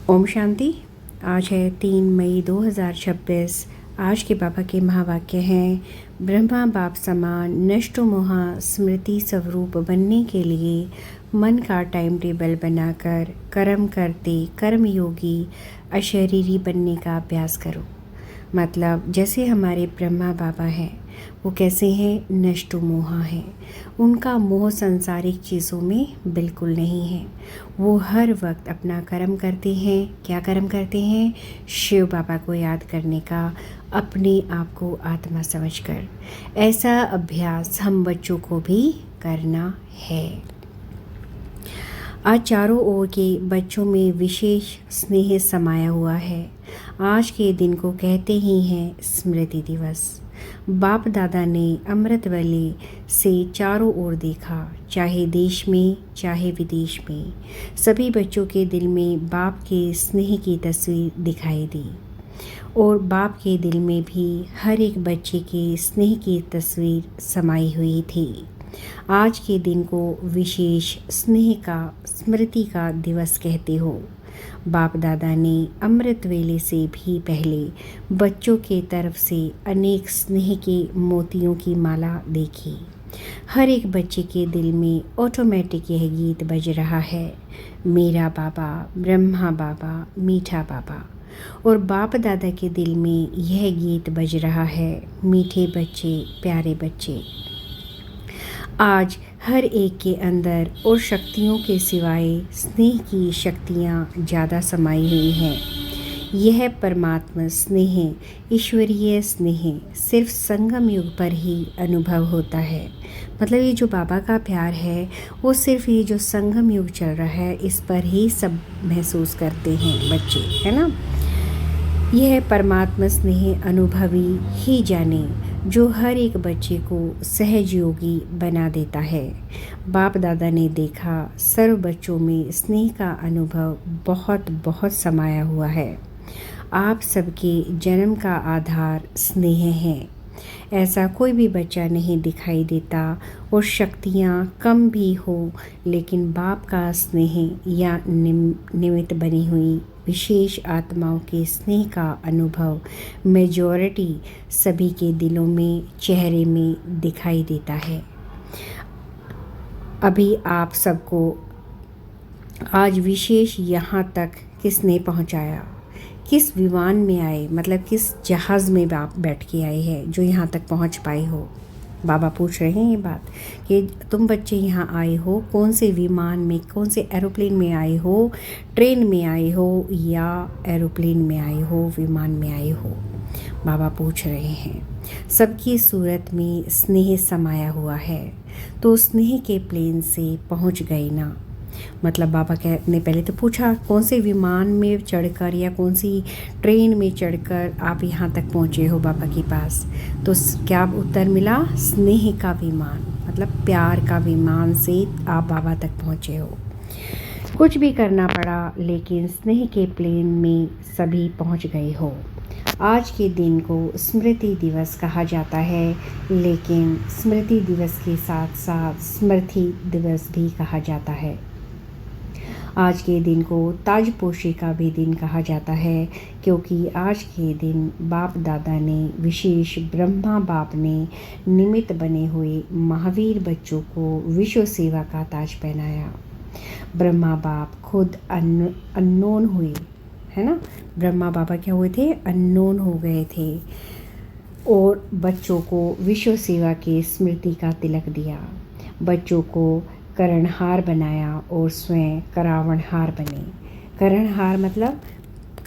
ओम शांति। आज है 3 मई 2026। आज के बाबा के महावाक्य हैं, ब्रह्मा बाप समान नष्टो मोहा स्मृति स्वरूप बनने के लिए मन का टाइम टेबल बनाकर कर्म करते कर्मयोगी अशरीरी बनने का अभ्यास करो। मतलब जैसे हमारे ब्रह्मा बाबा हैं, वो कैसे हैं? नष्टो मोहा हैं। उनका मोह संसारिक चीज़ों में बिल्कुल नहीं है। वो हर वक्त अपना कर्म करते हैं। क्या कर्म करते हैं? शिव बाबा को याद करने का, अपने आप को आत्मा समझकर। ऐसा अभ्यास हम बच्चों को भी करना है। आज चारों ओर के बच्चों में विशेष स्नेह समाया हुआ है। आज के दिन को कहते ही हैं स्मृति दिवस। बाप दादा ने अमृतवेले से चारों ओर देखा, चाहे देश में चाहे विदेश में। सभी बच्चों के दिल में बाप के स्नेह की तस्वीर दिखाई दी और बाप के दिल में भी हर एक बच्चे के स्नेह की तस्वीर समाई हुई थी। आज के दिन को विशेष स्नेह का, स्मृति का दिवस कहते हो। बाप दादा ने अमृत वेले से भी पहले बच्चों के तरफ से अनेक स्नेह के मोतियों की माला देखी। हर एक बच्चे के दिल में ऑटोमेटिक यह गीत बज रहा है, मेरा बाबा ब्रह्मा बाबा मीठा बाबा। और बाप दादा के दिल में यह गीत बज रहा है, मीठे बच्चे प्यारे बच्चे। आज हर एक के अंदर और शक्तियों के सिवाय स्नेह की शक्तियाँ ज़्यादा समाई हुई हैं। यह परमात्मा स्नेह, ईश्वरीय स्नेह सिर्फ संगम युग पर ही अनुभव होता है। मतलब ये जो बाबा का प्यार है वो सिर्फ ये जो संगम युग चल रहा है इस पर ही सब महसूस करते हैं बच्चे, है ना। यह परमात्मा स्नेह अनुभवी ही जाने जो हर एक बच्चे को सहज योगी बना देता है। बाप दादा ने देखा सर्व बच्चों में स्नेह का अनुभव बहुत बहुत समाया हुआ है। आप सबके जन्म का आधार स्नेह है। ऐसा कोई भी बच्चा नहीं दिखाई देता और शक्तियाँ कम भी हो, लेकिन बाप का स्नेह या निमित्त बनी हुई विशेष आत्माओं के स्नेह का अनुभव मेजॉरिटी सभी के दिलों में, चेहरे में दिखाई देता है। अभी आप सबको आज विशेष यहाँ तक किसने पहुँचाया? किस विमान में आए, मतलब किस जहाज़ में आप बैठ के आए हैं जो यहाँ तक पहुँच पाए हो? बाबा पूछ रहे हैं ये बात कि तुम बच्चे यहाँ आए हो, कौन से विमान में, कौन से एरोप्लेन में आए हो? ट्रेन में आए हो या एरोप्लेन में आए हो, विमान में आए हो? बाबा पूछ रहे हैं। सबकी सूरत में स्नेह समाया हुआ है, तो स्नेह के प्लेन से पहुँच गए ना। मतलब बाबा ने पहले तो पूछा कौन से विमान में चढ़कर या कौन सी ट्रेन में चढ़कर आप यहाँ तक पहुँचे हो बाबा के पास। तो क्या उत्तर मिला? स्नेह का विमान, मतलब प्यार का विमान से आप बाबा तक पहुँचे हो। कुछ भी करना पड़ा लेकिन स्नेह के प्लेन में सभी पहुँच गए हो। आज के दिन को स्मृति दिवस कहा जाता है, लेकिन स्मृति दिवस के साथ साथ स्मृति दिवस भी कहा जाता है। आज के दिन को ताजपोशी का भी दिन कहा जाता है, क्योंकि आज के दिन बाप दादा ने, विशेष ब्रह्मा बाप ने निमित्त बने हुए महावीर बच्चों को विश्व सेवा का ताज पहनाया। ब्रह्मा बाप खुद अननोन हुए, है ना। ब्रह्मा बाबा क्या हुए थे? अननोन हो गए थे और बच्चों को विश्व सेवा के स्मृति का तिलक दिया। बच्चों को करणहार बनाया और स्वयं करावणहार बने। करणहार मतलब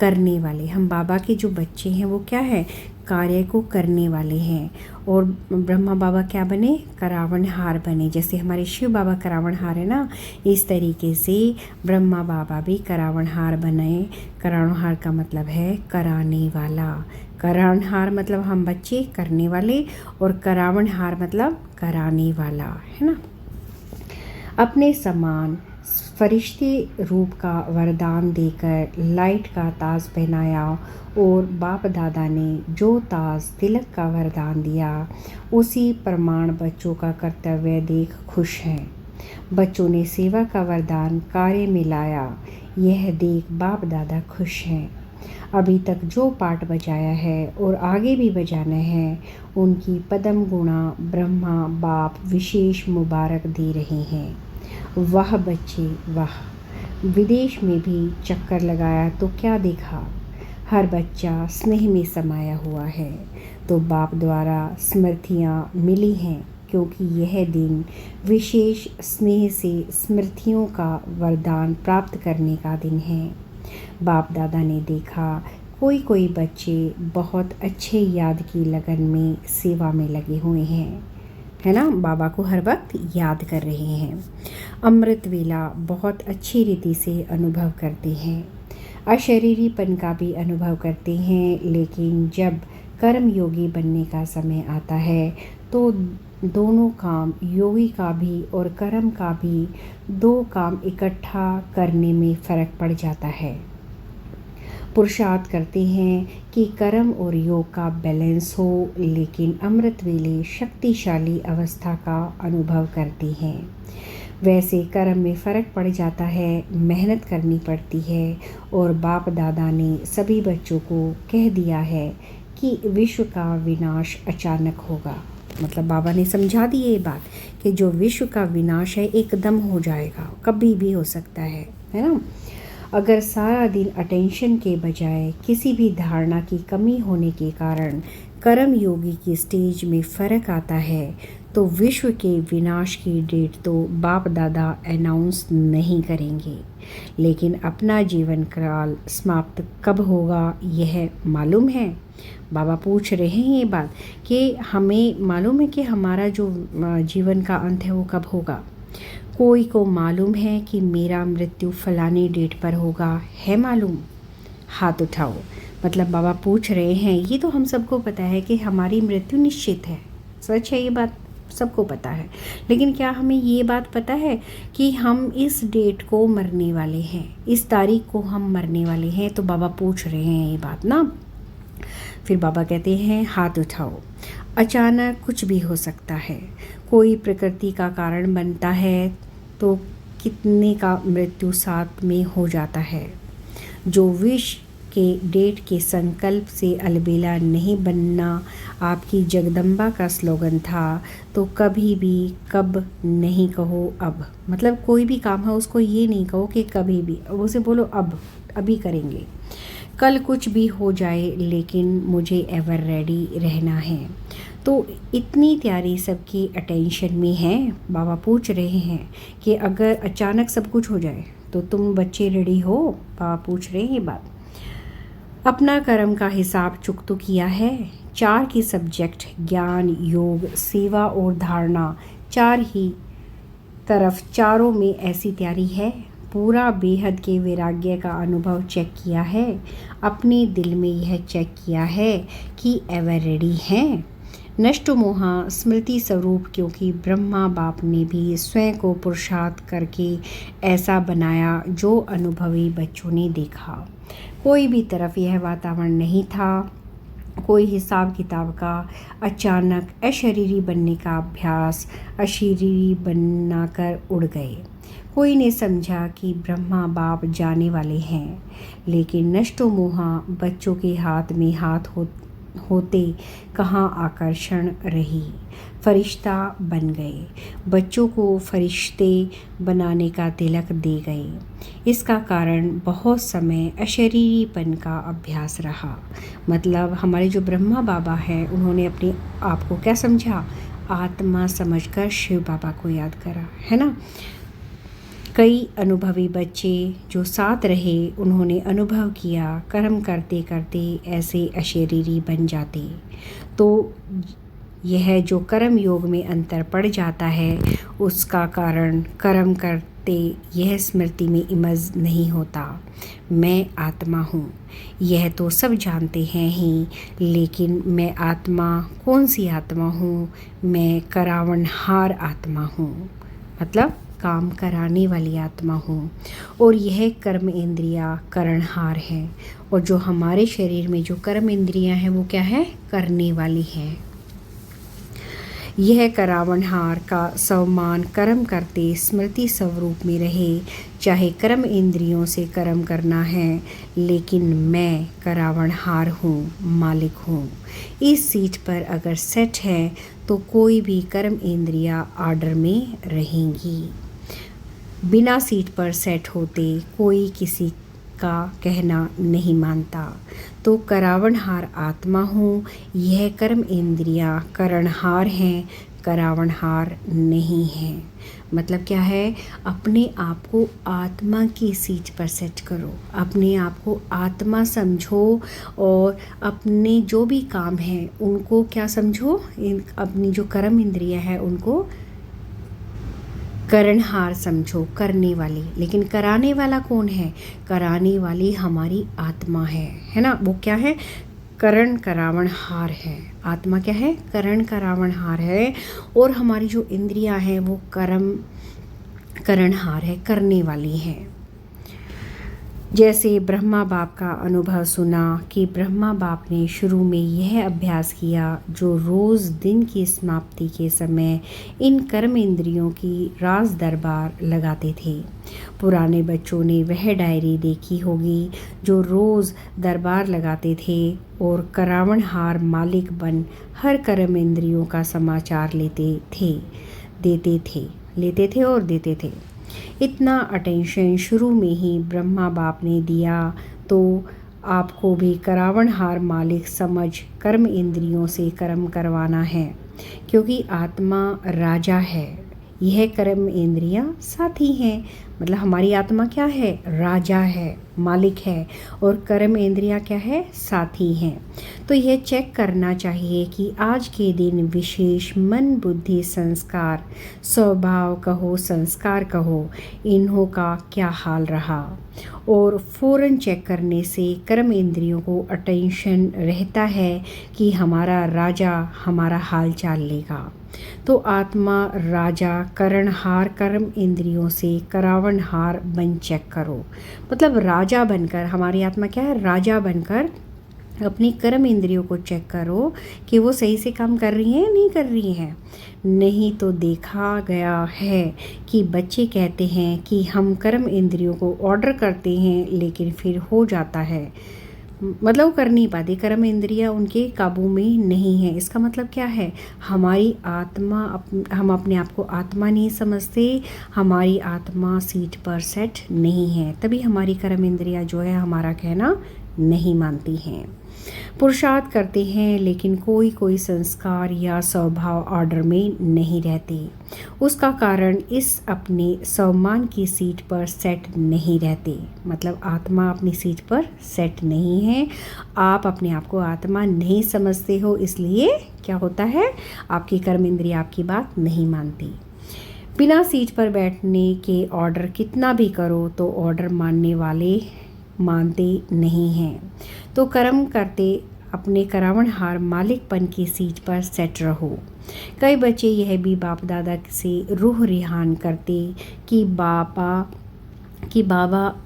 करने वाले। हम बाबा के जो बच्चे हैं वो क्या है? कार्य को करने वाले हैं। और ब्रह्मा बाबा क्या बने? करावणहार बने। जैसे हमारे शिव बाबा करावणहार है ना, इस तरीके से ब्रह्मा बाबा भी करावणहार बने। करावणहार का मतलब है कराने वाला। करावणहार मतलब हम बच्चे करने वाले, और करावणहार मतलब कराने वाला, है ना। अपने समान फरिश्ते रूप का वरदान देकर लाइट का ताज पहनाया और बाप दादा ने जो ताज तिलक का वरदान दिया उसी प्रमाण बच्चों का कर्तव्य देख खुश हैं। बच्चों ने सेवा का वरदान कार्य में लाया, यह देख बाप दादा खुश हैं। अभी तक जो पाठ बजाया है और आगे भी बजाना है, उनकी पदम गुणा ब्रह्मा बाप विशेष मुबारक दे रहे हैं। वाह बच्चे वाह। विदेश में भी चक्कर लगाया तो क्या देखा, हर बच्चा स्नेह में समाया हुआ है। तो बाप द्वारा स्मृतियाँ मिली हैं, क्योंकि यह दिन विशेष स्नेह से स्मृतियों का वरदान प्राप्त करने का दिन है। बाप दादा ने देखा कोई कोई बच्चे बहुत अच्छे याद की लगन में सेवा में लगे हुए हैं, है ना, बाबा को हर वक्त याद कर रहे हैं। अमृत वेला बहुत अच्छी रीति से अनुभव करते हैं, अशरीरीपन का भी अनुभव करते हैं। लेकिन जब कर्म योगी बनने का समय आता है तो दोनों काम, योगी का भी और कर्म का भी, दो काम इकट्ठा करने में फ़र्क पड़ जाता है। पुरुषार्थ करते हैं कि कर्म और योग का बैलेंस हो, लेकिन अमृत वेले शक्तिशाली अवस्था का अनुभव करते हैं। वैसे कर्म में फ़र्क पड़ जाता है, मेहनत करनी पड़ती है। और बाप दादा ने सभी बच्चों को कह दिया है कि विश्व का विनाश अचानक होगा। मतलब बाबा ने समझा दी ये बात कि जो विश्व का विनाश है एकदम हो जाएगा, कभी भी हो सकता है ना। अगर सारा दिन अटेंशन के बजाय किसी भी धारणा की कमी होने के कारण कर्म योगी की स्टेज में फ़र्क आता है, तो विश्व के विनाश की डेट तो बाप दादा अनाउंस नहीं करेंगे, लेकिन अपना जीवन काल समाप्त कब होगा यह मालूम है। बाबा पूछ रहे हैं ये बात कि हमें मालूम है कि हमारा जो जीवन का अंत है वो कब होगा। कोई को मालूम है कि मेरा मृत्यु फलानी डेट पर होगा, है मालूम? हाथ उठाओ। मतलब बाबा पूछ रहे हैं, ये तो हम सबको पता है कि हमारी मृत्यु निश्चित है, सच है, ये बात सबको पता है। लेकिन क्या हमें ये बात पता है कि हम इस डेट को मरने वाले हैं, इस तारीख को हम मरने वाले हैं? तो बाबा पूछ रहे हैं ये बात ना। फिर बाबा कहते हैं हाथ उठाओ। अचानक कुछ भी हो सकता है, कोई प्रकृति का कारण बनता है तो कितने का मृत्यु साथ में हो जाता है। जो विष के डेट के संकल्प से अलबेला नहीं बनना आपकी जगदम्बा का स्लोगन था, तो कभी भी कब नहीं कहो अब। मतलब कोई भी काम है उसको ये नहीं कहो कि कभी भी, उसे बोलो अब, अभी करेंगे। कल कुछ भी हो जाए लेकिन मुझे एवर रेडी रहना है। तो इतनी तैयारी सबकी अटेंशन में है। बाबा पूछ रहे हैं कि अगर अचानक सब कुछ हो जाए तो तुम बच्चे रेडी हो? बाबा पूछ रहे हैं ये बात। अपना कर्म का हिसाब चुकतो किया है। 4 की सब्जेक्ट ज्ञान, योग, सेवा और धारणा, 4 ही तरफ, चारों में ऐसी तैयारी है। पूरा बेहद के वैराग्य का अनुभव चेक किया है, अपने दिल में यह चेक किया है कि एवर रेडी हैं। नष्ट मोहा स्मृति स्वरूप, क्योंकि ब्रह्मा बाप ने भी स्वयं को पुरुषार्थ करके ऐसा बनाया जो अनुभवी बच्चों ने देखा। कोई भी तरफ यह वातावरण नहीं था, कोई हिसाब किताब का। अचानक अशरीरी बनने का अभ्यास अशरीरी बना कर उड़ गए। कोई ने समझा कि ब्रह्मा बाप जाने वाले हैं, लेकिन नष्टो मोहा बच्चों के हाथ में हाथ होते कहाँ आकर्षण रही, फरिश्ता बन गए। बच्चों को फरिश्ते बनाने का तिलक दे गए। इसका कारण बहुत समय अशरीरीपन का अभ्यास रहा। मतलब हमारे जो ब्रह्मा बाबा हैं उन्होंने अपने आप को क्या समझा? आत्मा समझकर शिव बाबा को याद करा, है ना। कई अनुभवी बच्चे जो साथ रहे उन्होंने अनुभव किया, कर्म करते करते ऐसे अशरीरी बन जाते। तो यह जो कर्म योग में अंतर पड़ जाता है उसका कारण कर्म करते यह स्मृति में इमज नहीं होता। मैं आत्मा हूँ, यह तो सब जानते हैं ही, लेकिन मैं आत्मा कौन सी आत्मा हूँ? मैं करावनहार आत्मा हूँ, मतलब काम कराने वाली आत्मा हूँ। और यह कर्म इंद्रियाँ करणहार हैं, और जो हमारे शरीर में जो कर्म इंद्रियाँ हैं वो क्या है? करने वाली हैं। यह करावनहार का स्वमान कर्म करते स्मृति स्वरूप में रहे, चाहे कर्म इंद्रियों से कर्म करना है, लेकिन मैं करावनहार हूँ, मालिक हूँ। इस सीट पर अगर सेट है तो कोई भी कर्म इंद्रियाँ आर्डर में रहेंगी। बिना सीट पर सेट होते कोई किसी का कहना नहीं मानता। तो करावनहार आत्मा हूँ, यह कर्म इंद्रियाँ करणहार हैं, करावनहार नहीं हैं। मतलब क्या है, अपने आप को आत्मा की सीट पर सेट करो, अपने आप को आत्मा समझो और अपने जो भी काम हैं उनको क्या समझो, अपनी जो कर्म इंद्रियाँ हैं उनको करणहार समझो, करने वाली। लेकिन कराने वाला कौन है? कराने वाली हमारी आत्मा है ना। वो क्या है? करण करावनहार है। आत्मा क्या है? करण करावनहार है। और हमारी जो इंद्रियां हैं वो कर्म करणहार है, करने वाली है। जैसे ब्रह्मा बाप का अनुभव सुना कि ब्रह्मा बाप ने शुरू में यह अभ्यास किया, जो रोज़ दिन की समाप्ति के समय इन कर्म इंद्रियों की राज दरबार लगाते थे। पुराने बच्चों ने वह डायरी देखी होगी जो रोज़ दरबार लगाते थे और करावनहार मालिक बन हर कर्म इंद्रियों का समाचार लेते थे और देते थे। इतना अटेंशन शुरू में ही ब्रह्मा बाप ने दिया तो आपको भी करावनहार मालिक समझ कर्म इंद्रियों से कर्म करवाना है, क्योंकि आत्मा राजा है, यह कर्म इंद्रियां साथी हैं। मतलब हमारी आत्मा क्या है? राजा है, मालिक है, और कर्म इंद्रियां क्या है? साथी हैं। तो यह चेक करना चाहिए कि आज के दिन विशेष मन बुद्धि संस्कार, स्वभाव कहो संस्कार कहो, इन्हों का क्या हाल रहा। और फ़ौरन चेक करने से कर्म इंद्रियों को अटेंशन रहता है कि हमारा राजा हमारा हाल चाल लेगा। तो आत्मा राजा करणहार कर्म इंद्रियों से करावनहार बन चेक करो। मतलब राजा बनकर, हमारी आत्मा क्या है? राजा बनकर अपनी कर्म इंद्रियों को चेक करो कि वो सही से काम कर रही हैं नहीं कर रही हैं। नहीं तो देखा गया है कि बच्चे कहते हैं कि हम कर्म इंद्रियों को ऑर्डर करते हैं, लेकिन फिर हो जाता है, मतलब वो कर नहीं पाते, कर्म इंद्रियां उनके काबू में नहीं है। इसका मतलब क्या है? हमारी आत्मा हम अपने आप को आत्मा नहीं समझते, हमारी आत्मा सीट पर सेट नहीं है, तभी हमारी कर्म इंद्रियां जो है हमारा कहना नहीं मानती हैं। पुरुषार्थ करते हैं लेकिन कोई कोई संस्कार या स्वभाव ऑर्डर में नहीं रहते। उसका कारण इस अपने स्वमान की सीट पर सेट नहीं रहते। मतलब आत्मा अपनी सीट पर सेट नहीं है, आप अपने आप को आत्मा नहीं समझते हो, इसलिए क्या होता है? आपकी कर्म इंद्रिया आपकी बात नहीं मानती। बिना सीट पर बैठने के ऑर्डर कितना भी करो तो ऑर्डर मानने वाले मानते नहीं हैं। तो कर्म करते अपने करावनहार मालिकपन की सीट पर सेट रहो। कई बच्चे यह भी बाप दादा से रूह रिहान करते कि बाबा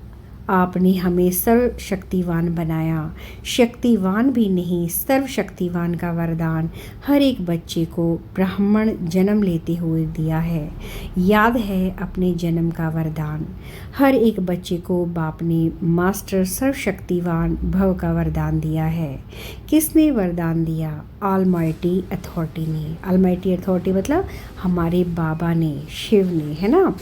आपने हमें सर्वशक्तिवान बनाया। शक्तिवान भी नहीं, सर्वशक्तिवान का वरदान हर एक बच्चे को ब्राह्मण जन्म लेते हुए दिया है। याद है अपने जन्म का वरदान। हर एक बच्चे को बाप ने मास्टर सर्वशक्तिवान भव का वरदान दिया है। किसने वरदान दिया? ऑलमाइटी अथॉरिटी ने। ऑलमाइटी अथॉरिटी मतलब हमारे बाबा ने, शिव ने, है ना।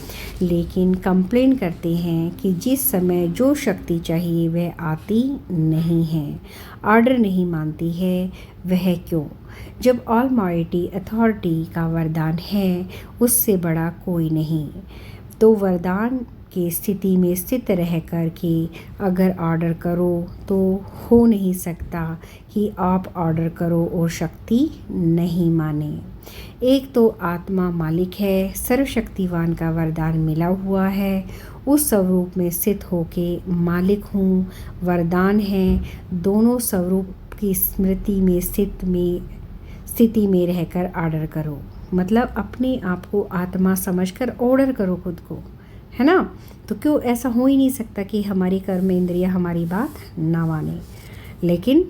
लेकिन कंप्लेन करते हैं कि जिस समय जो शक्ति चाहिए वह आती नहीं है, ऑर्डर नहीं मानती है। वह क्यों? जब ऑलमाइटी अथॉरिटी का वरदान है, उससे बड़ा कोई नहीं। तो वरदान की स्थिति में स्थित रह कर के अगर ऑर्डर करो तो हो नहीं सकता कि आप ऑर्डर करो और शक्ति नहीं माने। एक तो आत्मा मालिक है, सर्वशक्तिवान का वरदान मिला हुआ है, उस स्वरूप में स्थित होके मालिक हूँ, वरदान है, दोनों स्वरूप की स्मृति में स्थिति में रहकर ऑर्डर करो। मतलब अपने आप को आत्मा समझकर ऑर्डर करो खुद को, है ना। तो क्यों ऐसा हो ही नहीं सकता कि हमारी कर्म इंद्रिया हमारी बात ना माने। लेकिन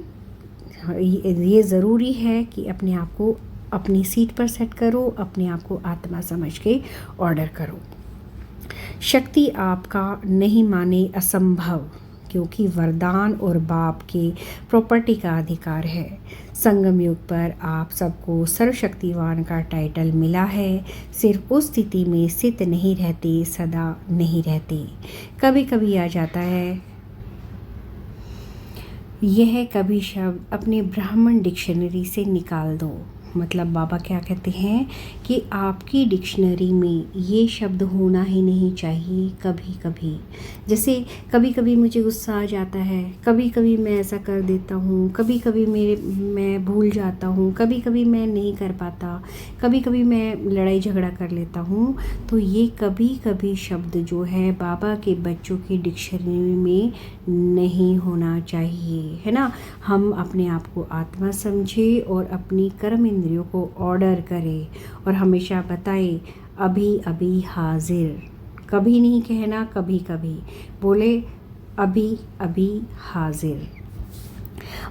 ये ज़रूरी है कि अपने आप को अपनी सीट पर सेट करो, अपने आप को आत्मा समझ के ऑर्डर करो। शक्ति आपका नहीं माने असंभव, क्योंकि वरदान और बाप के प्रॉपर्टी का अधिकार है। संगम युग पर आप सबको सर्वशक्तिवान का टाइटल मिला है। सिर्फ उस स्थिति में स्थित नहीं रहते, सदा नहीं रहते, कभी कभी आ जाता है। यह कभी शब्द अपने ब्राह्मण डिक्शनरी से निकाल दो। मतलब बाबा क्या कहते हैं कि आपकी डिक्शनरी में ये शब्द होना ही नहीं चाहिए। कभी कभी, जैसे कभी कभी मुझे गुस्सा आ जाता है, कभी कभी मैं ऐसा कर देता हूँ, कभी कभी मैं भूल जाता हूँ, कभी कभी मैं नहीं कर पाता, कभी कभी मैं लड़ाई झगड़ा कर लेता हूँ। तो ये कभी कभी शब्द जो है बाबा के बच्चों की डिक्शनरी में नहीं होना चाहिए, है ना। हम अपने आप को आत्मा समझे और अपनी कर्म इंद्रियों को ऑर्डर करें और हमेशा बताए अभी अभी हाजिर। कभी नहीं कहना कभी कभी, बोले अभी अभी हाजिर।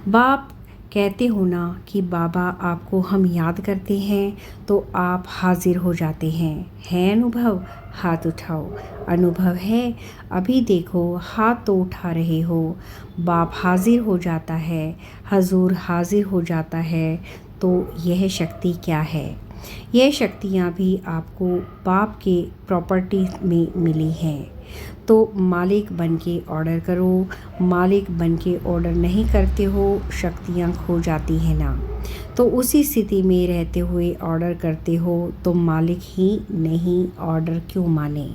बाप कहते हो ना कि बाबा आपको हम याद करते हैं तो आप हाजिर हो जाते हैं। है अनुभव? हाथ उठाओ। अनुभव है? अभी देखो हाथ तो उठा रहे हो। बाप हाजिर हो जाता है, हजूर हाजिर हो जाता है। तो यह शक्ति क्या है? यह शक्तियाँ भी आपको बाप के प्रॉपर्टी में मिली हैं। तो मालिक बन के ऑर्डर करो। मालिक बन के ऑर्डर नहीं करते हो, शक्तियाँ खो जाती हैं ना। तो उसी स्थिति में रहते हुए ऑर्डर करते हो तो मालिक ही नहीं, ऑर्डर क्यों माने।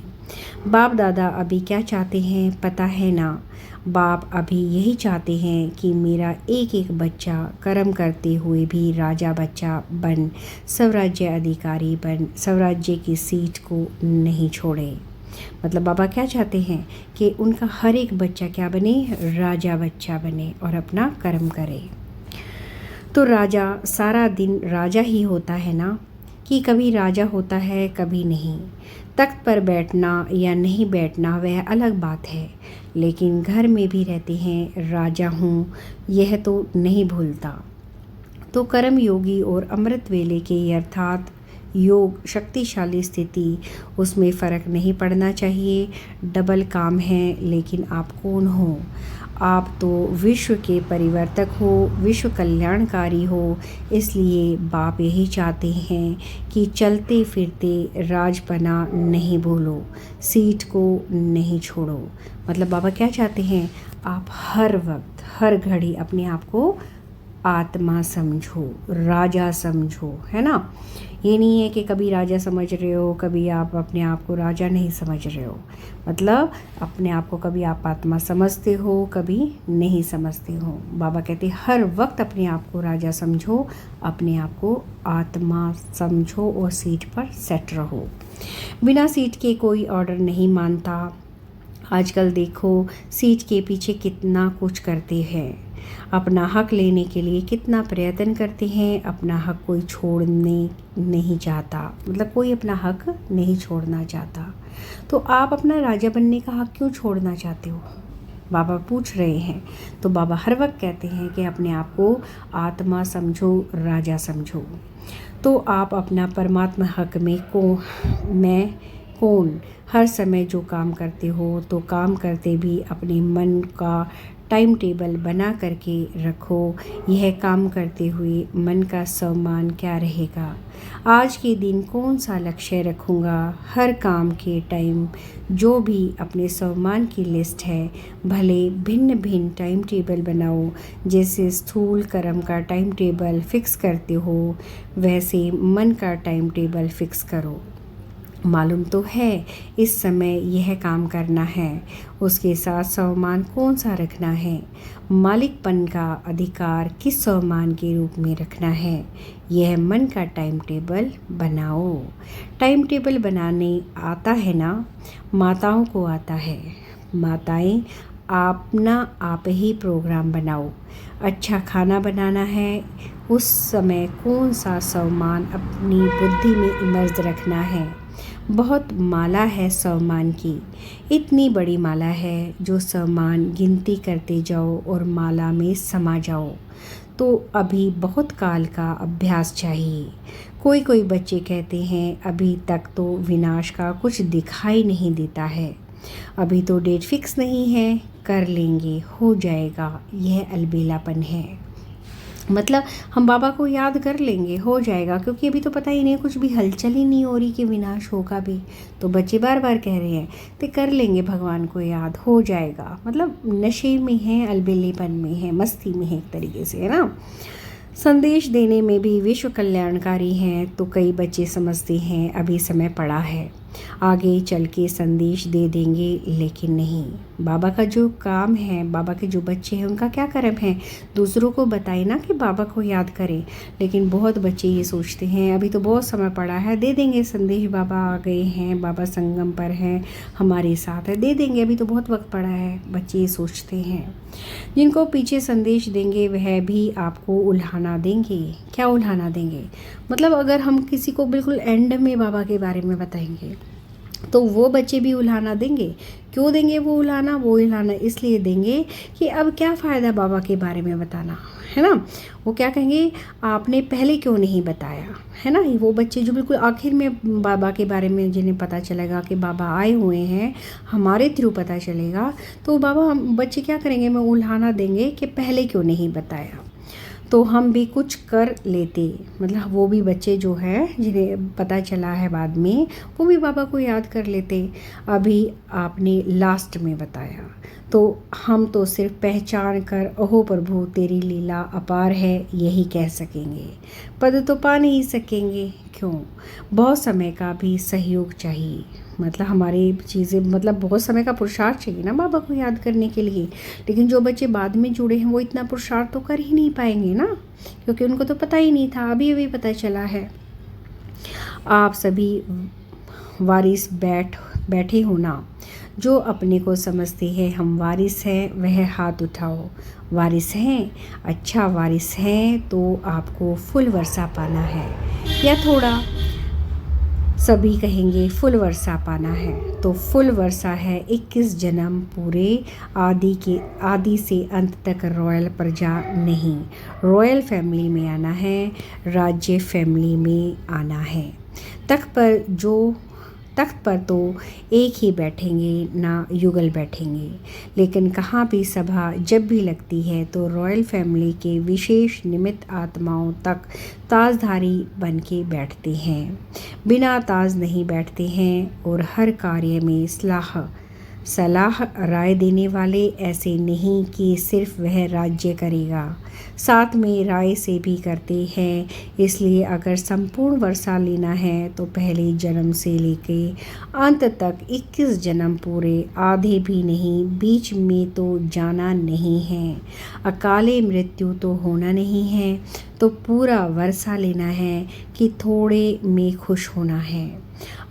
बाप दादा अभी क्या चाहते हैं पता है ना। बाप अभी यही चाहते हैं कि मेरा एक एक बच्चा कर्म करते हुए भी राजा बच्चा बन, स्वराज्य अधिकारी बन, स्वराज्य की सीट को नहीं छोड़े। मतलब बाबा क्या चाहते हैं कि उनका हर एक बच्चा क्या बने, राजा बच्चा बने और अपना कर्म करे। तो राजा सारा दिन राजा ही होता है ना, कि कभी राजा होता है कभी नहीं। तख्त पर बैठना या नहीं बैठना वह अलग बात है, लेकिन घर में भी रहते हैं राजा हूँ, यह तो नहीं भूलता। तो कर्म योगी और अमृत वेले के अर्थात योग शक्तिशाली स्थिति, उसमें फ़र्क नहीं पड़ना चाहिए। डबल काम है, लेकिन आप कौन हो? आप तो विश्व के परिवर्तक हो, विश्व कल्याणकारी हो। इसलिए बाप यही चाहते हैं कि चलते फिरते राजपना नहीं भूलो, सीट को नहीं छोड़ो। मतलब बाबा क्या चाहते हैं, आप हर वक्त हर घड़ी अपने आप को आत्मा समझो, राजा समझो, है ना। ये नहीं है कि कभी राजा समझ रहे हो, कभी आप अपने आप को राजा नहीं समझ रहे हो। मतलब अपने आप को कभी आप आत्मा समझते हो, कभी नहीं समझते हो। बाबा कहते हैं हर वक्त अपने आप को राजा समझो, अपने आप को आत्मा समझो और सीट पर सेट रहो। बिना सीट के कोई ऑर्डर नहीं मानता। आजकल देखो सीट के पीछे कितना कुछ करते हैं, अपना हक लेने के लिए कितना प्रयत्न करते हैं। अपना हक कोई छोड़ने नहीं चाहता, मतलब कोई अपना हक नहीं छोड़ना चाहता। तो आप अपना राजा बनने का हक क्यों छोड़ना चाहते हो, बाबा पूछ रहे हैं। तो बाबा हर वक्त कहते हैं कि अपने आप को आत्मा समझो, राजा समझो। तो आप अपना परमात्मा हक में मैं कौन, हर समय जो काम करते हो तो काम करते भी अपने मन का टाइम टेबल बना करके रखो। यह काम करते हुए मन का सम्मान क्या रहेगा, आज के दिन कौन सा लक्ष्य रखूँगा। हर काम के टाइम जो भी अपने सम्मान की लिस्ट है, भले भिन्न भिन्न टाइम टेबल बनाओ। जैसे स्थूल कर्म का टाइम टेबल फिक्स करते हो, वैसे मन का टाइम टेबल फिक्स करो। मालूम तो है इस समय यह काम करना है, उसके साथ सम्मान कौन सा रखना है, मालिकपन का अधिकार किस सम्मान के रूप में रखना है। यह मन का टाइम टेबल बनाओ। टाइम टेबल बनाने आता है ना, माताओं को आता है। माताएं अपना आप ही प्रोग्राम बनाओ। अच्छा खाना बनाना है, उस समय कौन सा सम्मान अपनी बुद्धि में इमर्ज रखना है। बहुत माला है सम्मान की, इतनी बड़ी माला है जो सम्मान गिनती करते जाओ और माला में समा जाओ। तो अभी बहुत काल का अभ्यास चाहिए। कोई कोई बच्चे कहते हैं अभी तक तो विनाश का कुछ दिखाई नहीं देता है, अभी तो डेट फिक्स नहीं है, कर लेंगे, हो जाएगा। यह अलबेलापन है। मतलब हम बाबा को याद कर लेंगे, हो जाएगा, क्योंकि अभी तो पता ही नहीं, कुछ भी हलचल ही नहीं हो रही कि विनाश होगा भी। तो बच्चे बार बार कह रहे हैं तो कर लेंगे भगवान को याद, हो जाएगा। मतलब नशे में है, अलबेलेपन में है, मस्ती में है एक तरीके से, है ना। संदेश देने में भी विश्व कल्याणकारी हैं तो कई बच्चे समझते हैं अभी समय पड़ा है, आगे चल के संदेश दे देंगे, लेकिन नहीं। बाबा का जो काम है, बाबा के जो बच्चे हैं उनका क्या कर्म है, दूसरों को बताए ना कि बाबा को याद करें। लेकिन बहुत बच्चे ये सोचते हैं अभी तो बहुत समय पड़ा है, दे देंगे संदेश, बाबा आ गए हैं, बाबा संगम पर हैं, हमारे साथ है, दे देंगे, अभी तो बहुत वक्त पड़ा है। बच्चे ये सोचते हैं। जिनको पीछे संदेश देंगे वह भी आपको उल्हाना देंगे। क्या उल्हाना देंगे? मतलब अगर हम किसी को बिल्कुल एंड में बाबा के बारे में बताएंगे तो वो बच्चे भी उल्हाना देंगे। क्यों देंगे वो उल्हाना? वो उल्हाना इसलिए देंगे कि अब क्या फ़ायदा बाबा के बारे में बताना, है ना। वो क्या कहेंगे, आपने पहले क्यों नहीं बताया, है ना। वो बच्चे जो बिल्कुल आखिर में बाबा के बारे में जिन्हें पता चलेगा कि बाबा आए हुए हैं, हमारे थ्रू पता चलेगा, तो बच्चे क्या करेंगे, मैं उल्हाना देंगे कि पहले क्यों नहीं बताया, तो हम भी कुछ कर लेते। मतलब वो भी बच्चे जो हैं जिन्हें पता चला है बाद में, वो भी बाबा को याद कर लेते। अभी आपने लास्ट में बताया तो हम तो सिर्फ पहचान कर ओहो प्रभु तेरी लीला अपार है यही कह सकेंगे, पद तो पा नहीं सकेंगे। क्यों? बहुत समय का भी सहयोग चाहिए। मतलब हमारी चीज़ें, मतलब बहुत समय का पुरुषार्थ चाहिए ना बाबा को याद करने के लिए। लेकिन जो बच्चे बाद में जुड़े हैं वो इतना पुरुषार्थ तो कर ही नहीं पाएंगे ना, क्योंकि उनको तो पता ही नहीं था, अभी अभी पता चला है। आप सभी वारिस बैठे हो ना, जो अपने को समझते हैं हम वारिस हैं वह हाथ उठाओ। वारिस हैं? अच्छा वारिस हैं तो आपको फुल वर्षा पाना है, या थोड़ा? सभी कहेंगे फुल वर्षा पाना है। तो फुल वर्षा है 21 जन्म पूरे, आदि से अंत तक रॉयल प्रजा नहीं, रॉयल फैमिली में आना है, राज्य फैमिली में आना है। तख्त पर तो एक ही बैठेंगे ना युगल बैठेंगे। लेकिन कहाँ भी सभा जब भी लगती है तो रॉयल फैमिली के विशेष निमित्त आत्माओं तक ताजधारी बन के बैठते हैं, बिना ताज नहीं बैठते हैं। और हर कार्य में सलाह राय देने वाले ऐसे नहीं कि सिर्फ वह राज्य करेगा, साथ में राय से भी करते हैं। इसलिए अगर संपूर्ण वर्षा लेना है तो पहले जन्म से लेके अंत तक 21 जन्म पूरे, आधे भी नहीं, बीच में तो जाना नहीं है, अकाले मृत्यु तो होना नहीं है। तो पूरा वर्षा लेना है कि थोड़े में खुश होना है।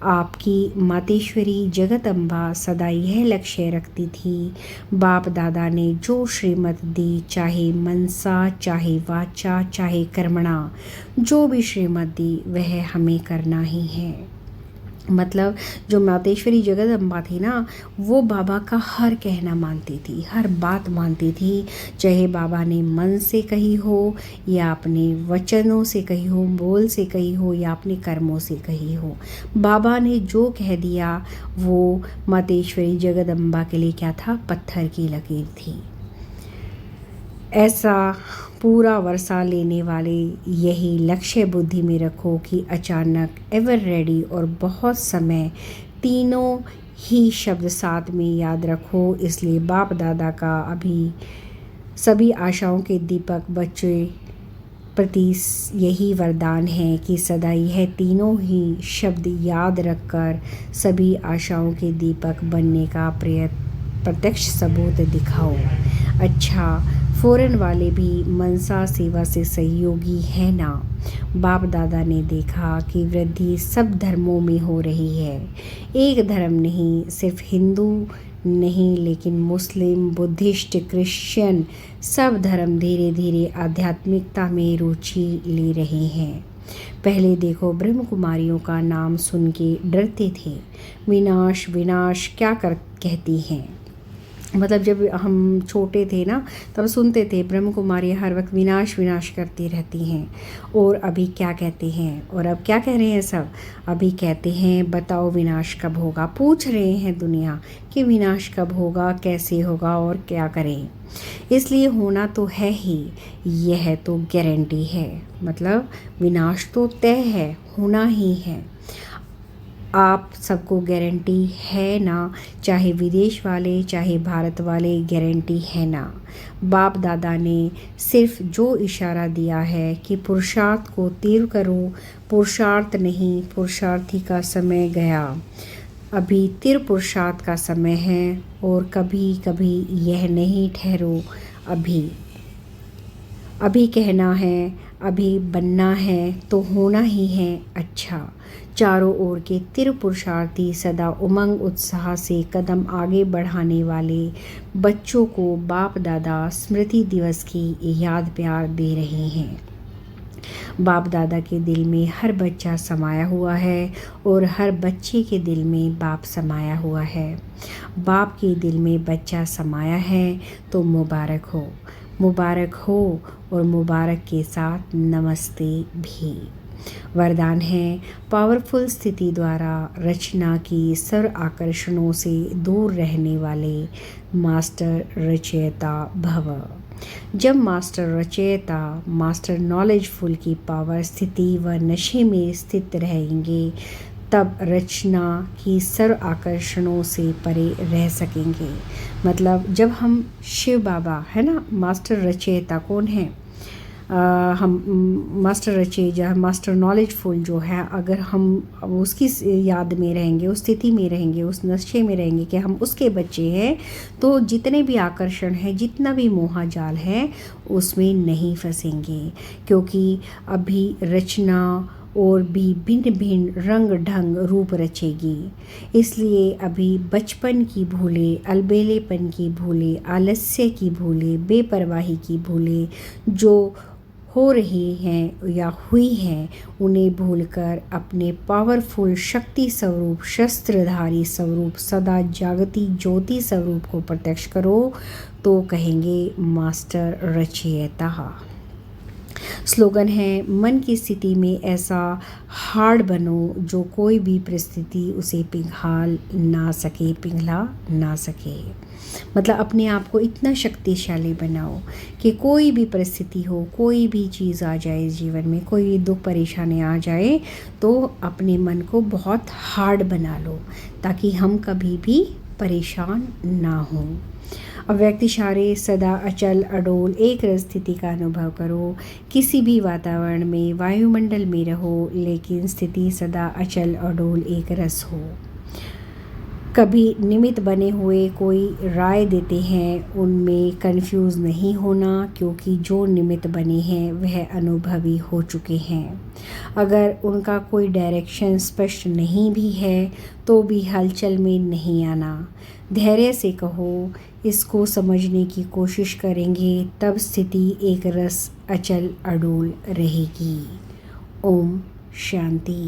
आपकी मातेश्वरी जगत अम्बा सदा यह लक्ष्य रखती थी, बाप दादा ने जो श्रीमत दी, चाहे मनसा, चाहे वाचा, चाहे कर्मणा, जो भी श्रीमत दी वह हमें करना ही है। मतलब जो मातेश्वरी जगत अम्बा थी ना, वो बाबा का हर कहना मानती थी, हर बात मानती थी, चाहे बाबा ने मन से कही हो या अपने वचनों से कही हो, बोल से कही हो या अपने कर्मों से कही हो। बाबा ने जो कह दिया वो मातेश्वरी जगत अम्बा के लिए क्या था, पत्थर की लकीर थी। ऐसा पूरा वर्षा लेने वाले यही लक्ष्य बुद्धि में रखो कि अचानक, एवर रेडी और बहुत समय, तीनों ही शब्द साथ में याद रखो। इसलिए बाप दादा का अभी सभी आशाओं के दीपक बच्चे प्रति यही वरदान है कि सदा यह तीनों ही शब्द याद रखकर सभी आशाओं के दीपक बनने का प्रत्यक्ष सबूत दिखाओ। अच्छा, फौरन वाले भी मनसा सेवा से सहयोगी है ना। बाप दादा ने देखा कि वृद्धि सब धर्मों में हो रही है, एक धर्म नहीं, सिर्फ हिंदू नहीं लेकिन मुस्लिम, बुद्धिस्ट, क्रिश्चियन, सब धर्म धीरे धीरे आध्यात्मिकता में रुचि ले रहे हैं। पहले देखो ब्रह्म कुमारियों का नाम सुन के डरते थे, विनाश विनाश क्या कहती हैं। मतलब जब हम छोटे थे ना, तब सुनते थे ब्रह्म कुमारी हर वक्त विनाश विनाश करती रहती हैं। और अभी क्या कहते हैं, और अब क्या कह रहे हैं सब, अभी कहते हैं बताओ विनाश कब होगा। पूछ रहे हैं दुनिया कि विनाश कब होगा, कैसे होगा और क्या करें। इसलिए होना तो है ही, यह तो गारंटी है। मतलब विनाश तो तय है, होना ही है। आप सबको गारंटी है ना, चाहे विदेश वाले चाहे भारत वाले, गारंटी है ना। बाप दादा ने सिर्फ जो इशारा दिया है कि पुरुषार्थ को तीव्र करो, पुरुषार्थ नहीं पुरुषार्थी का समय गया, अभी तीव्र पुरुषार्थ का समय है। और कभी कभी यह नहीं ठहरो, अभी अभी कहना है, अभी बनना है तो होना ही है अच्छा। चारों ओर के तीव्र पुरुषार्थी सदा उमंग उत्साह से कदम आगे बढ़ाने वाले बच्चों को बाप दादा स्मृति दिवस की याद प्यार दे रहे हैं। बाप दादा के दिल में हर बच्चा समाया हुआ है और हर बच्चे के दिल में बाप समाया हुआ है। बाप के दिल में बच्चा समाया है तो मुबारक हो, मुबारक हो। और मुबारक के साथ नमस्ते भी। वरदान है, पावरफुल स्थिति द्वारा रचना की सर्व आकर्षणों से दूर रहने वाले मास्टर रचयिता भव। जब मास्टर रचयिता, मास्टर नॉलेजफुल की पावर स्थिति व नशे में स्थित रहेंगे, तब रचना की सर्व आकर्षणों से परे रह सकेंगे। मतलब जब हम शिव बाबा है ना, मास्टर रचयिता कौन है, हम मास्टर रचयिता, मास्टर नॉलेजफुल जो है, अगर हम उसकी याद में रहेंगे, उस स्थिति में रहेंगे, उस नशे में रहेंगे कि हम उसके बच्चे हैं, तो जितने भी आकर्षण हैं, जितना भी मोहजाल है, उसमें नहीं फंसेंगे। क्योंकि अभी रचना और भी भिन्न भिन्न रंग ढंग रूप रचेगी। इसलिए अभी बचपन की भूले, अलबेलेपन की भूले, आलस्य की भूले, बेपरवाही की भूले जो हो रही हैं या हुई हैं, उन्हें भूलकर अपने पावरफुल शक्ति स्वरूप, शस्त्रधारी स्वरूप, सदा जागती ज्योति स्वरूप को प्रत्यक्ष करो, तो कहेंगे मास्टर रचयिता। स्लोगन है, मन की स्थिति में ऐसा हार्ड बनो जो कोई भी परिस्थिति उसे पिघला ना सके। मतलब अपने आप को इतना शक्तिशाली बनाओ कि कोई भी परिस्थिति हो, कोई भी चीज़ आ जाए जीवन में, कोई भी दुख परेशानी आ जाए, तो अपने मन को बहुत हार्ड बना लो ताकि हम कभी भी परेशान ना हों। अव्यक्त इशारे सदा अचल अडोल एक रस स्थिति का अनुभव करो। किसी भी वातावरण में, वायुमंडल में रहो, लेकिन स्थिति सदा अचल अडोल एक रस हो। कभी निमित्त बने हुए कोई राय देते हैं, उनमें कंफ्यूज नहीं होना, क्योंकि जो निमित्त बने हैं वह अनुभवी हो चुके हैं। अगर उनका कोई डायरेक्शन स्पष्ट नहीं भी है तो भी हलचल में नहीं आना। धैर्य से कहो, इसको समझने की कोशिश करेंगे, तब स्थिति एक रस अचल अडोल रहेगी। ओम शांति।